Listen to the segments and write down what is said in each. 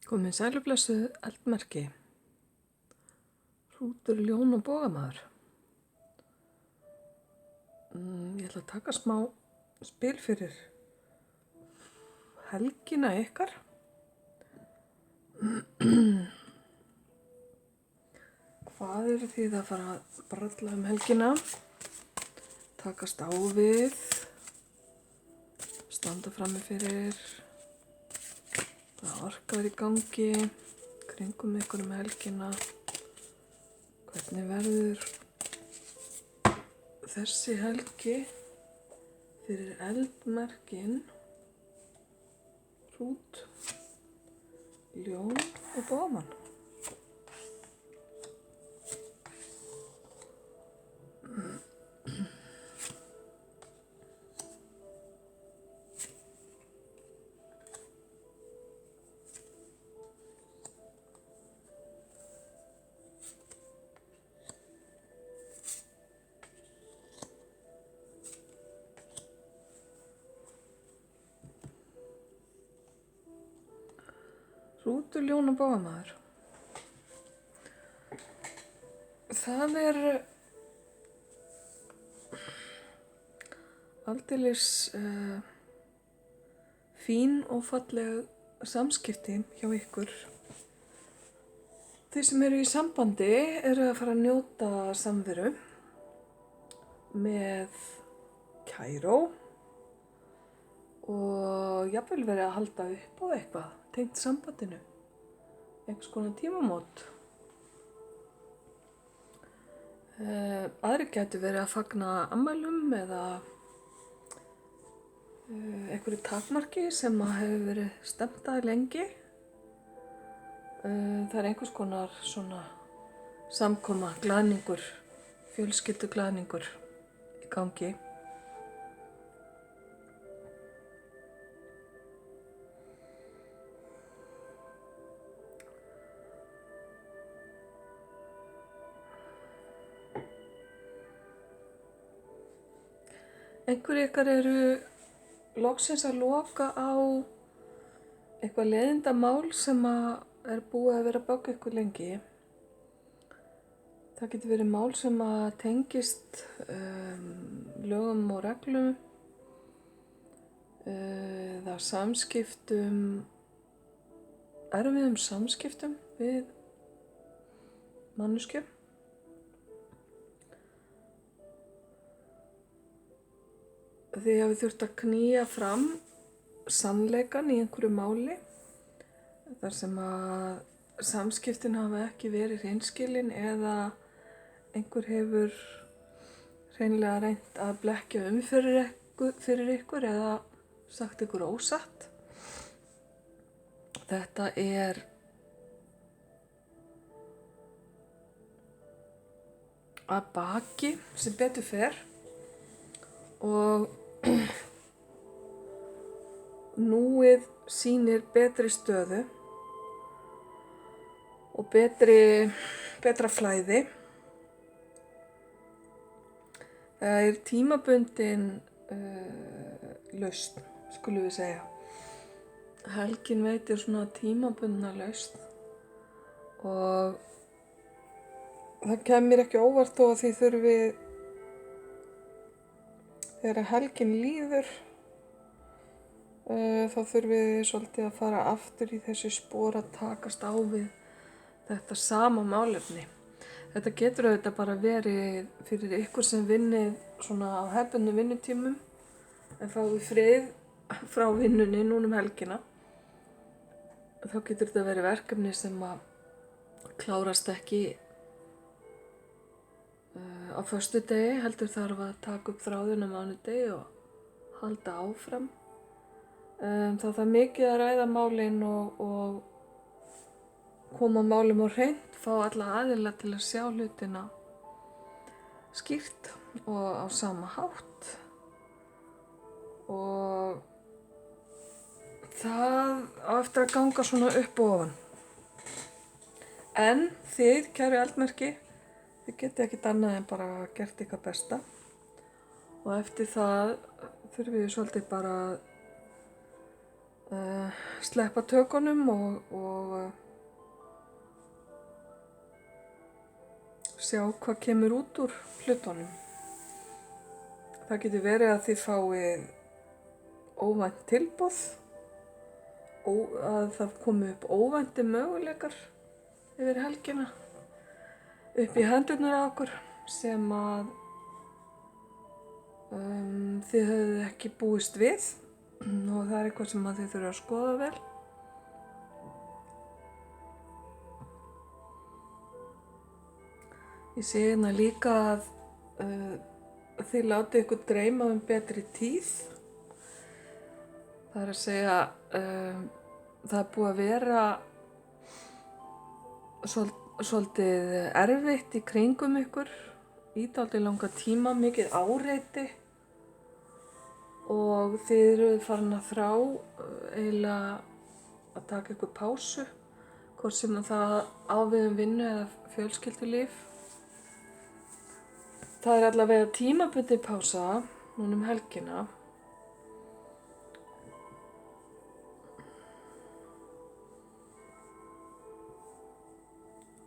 Komið sælublessuð eldmerki, hrútur, ljón og bogamaður. Ég ætla að taka smá spil fyrir helgina ykkar. Hvað eru þið að fara að bralla helgina? Takast á við, standa frammi fyrir, það orkar í gangi, kringum ykkur helgina. Hvernig verður þessi helgi fyrir eldmerkin, hrút, ljón og bogmann? Hrútur, ljón og bogamaður. Það er aldeilis fín og falleg samskipti hjá ykkur. Þeir sem eru í sambandi eru að fara að njóta samveru með kæró og jafnvel verið að halda upp á eitthvað tengt sambandinu, einhvers konar tímamót. Aðrir gætu verið að fagna afmælum eða einhverju takmarki sem hefur verið stefnt að lengi. Það er einhvers konar svona samkoma, glaðningur, fjölskylduglaðningur í gangi. Einhverjir ykkar eru loksins að loka á eitthvað leiðindamál sem er búið að vera að baka ykkur lengi. Það getur verið mál sem að tengist lögum og reglum, eða samskiptum, erfiðum samskiptum við manneskju. Þið hafið þurft að knýja fram sannleikann í einhverju máli þar sem að samskiptin hafa ekki verið hreinskilin eða einhver hefur hreinlega reynt að blekkja fyrir ykkur eða sagt ykkur ósatt. Þetta er að baki sem betur fer og núið sýnir betri stöðu og betra flæði. Það er tímabundin lausn, skulum við segja. Helgin veitir svona tímabundna lausn og það kemur ekki óvart þó að þið þurfið, þegar helgin líður, þá þurfið þið svolítið að fara aftur í þessi spor að takast á við þetta sama málefni. Þetta getur auðvitað bara verið fyrir ykkur sem vinnið svona á hefðbundnum vinnutímum en fáið frið frá vinnunni núna helgina. Þá getur þetta verið verkefni sem að klárast ekki á föstudegi, heldur þarf að taka upp þráðinn á mánudegi og halda áfram. Það þarf mikið að ræða málin og koma málum á hreint, fá alla aðila til að sjá hlutina skýrt og á sama hátt. Og það á eftir að ganga svona upp og ofan. En þið, kæru eldmerki, þið getið ekkert annað en bara gert ykkar besta og eftir það þurfið þið svolítið bara sleppa tökunum og sjá hvað kemur út úr hlutunum. Það getur verið að þið fáið óvænt tilboð, að það komi upp óvænti möguleikar yfir helgina upp í hendurnar á okkur sem að þið höfðu ekki búist við og það er eitthvað sem að þið þurfa að skoða vel. Ég sé hérna líka að þið látið ykkur dreyma betri tíð. Það er að segja, það er búið að vera svolítið erfitt í kringum ykkur í dálítið langa tíma, mikið áreiti og þið eruð farin að þrá eiginlega að taka ykkur pásu, hvort sem það á við vinnu eða fjölskyldulíf. Það er allavega tímabundin pása núna helgina.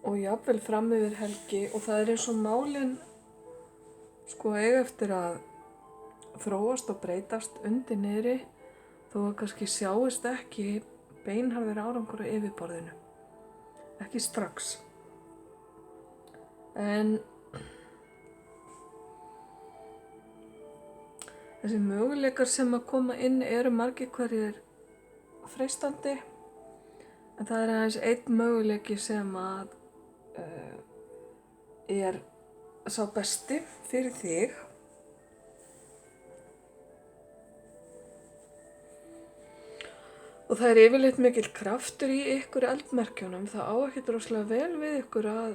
Og jafnvel fram yfir helgi og það er eins og málin eiga eftir að þróast og breytast undir niðri þó að kannski sjáist ekki beinharður árangur á yfirborðinu. Ekki strax. En þessi möguleikar sem að koma inn eru margir hverjir freistandi en það er aðeins einn möguleiki sem að er sá besti fyrir þig. Og það er yfirleitt mikill kraftur í ykkur eldmerkjunum. Það á ekkert rosalega vel við ykkur að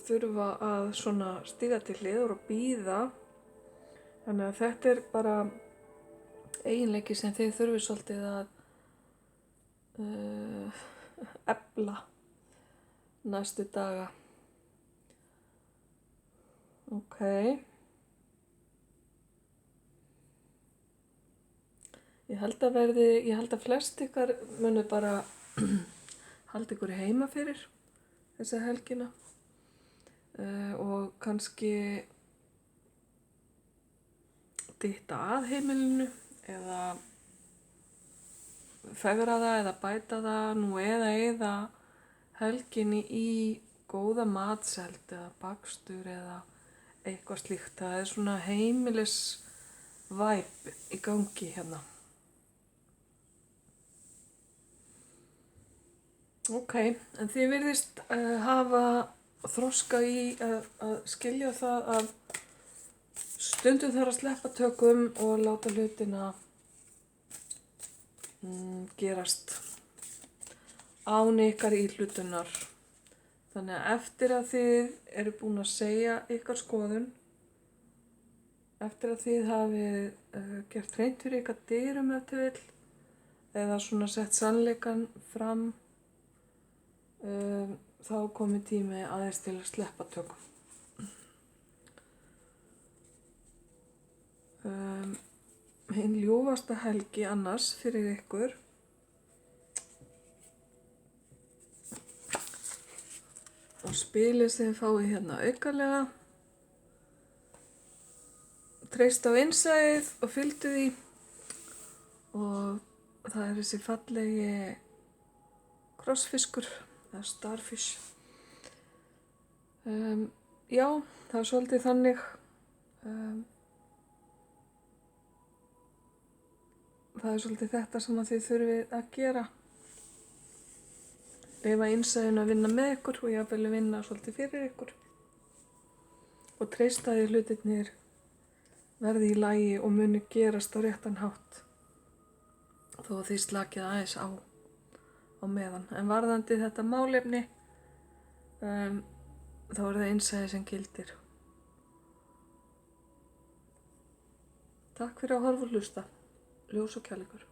þurfa að svona stíga til hliðar og bíða. Þannig að þetta er bara eiginleiki sem þið þurfið svolítið að efla næstu daga. Ok. Ég held að flest ykkar munu bara halda ykkur heima fyrir þessa helgina og kannski dytta að heimilinu eða fegra það eða bæta það nú eða helginni í góða matseld eða bakstur eða eitthvað slíkt. Það er svona heimilisvæp í gangi hérna. Ok, en þið virðist hafa þroska í að skilja það að stundum þarf að sleppa tökum og láta hlutina gerast án ykkar íhlutunar. Þannig að eftir að þið eru búin að segja ykkar skoðun, eftir að þið hafið gert hreint fyrir ykkar dyrum ef til vill, eða svona sett sannleikann fram, þá komið tími aðeins til að sleppa tökum. Hinn ljúfasta helgi annars fyrir ykkur og spilið sem þið fáið hérna aukalega. Treystu á innsæið og fylgdu því og það er þessi fallegi krossfiskur eða starfish. Já, það er svolítið þannig. Það er svolítið þetta sem að þið þurfið að gera. Leyfa innsæðinu að vinna með ykkur og jafnvel vinna svolítið fyrir ykkur. Og treysta því hlutirnir verði í lagi og muni gerast á réttan hátt. Þó að þið slakið aðeins á meðan. En varðandi þetta málefni, þá er það innsæði sem gildir. Takk fyrir að horfa og hlusta. Ljós og kærleikur.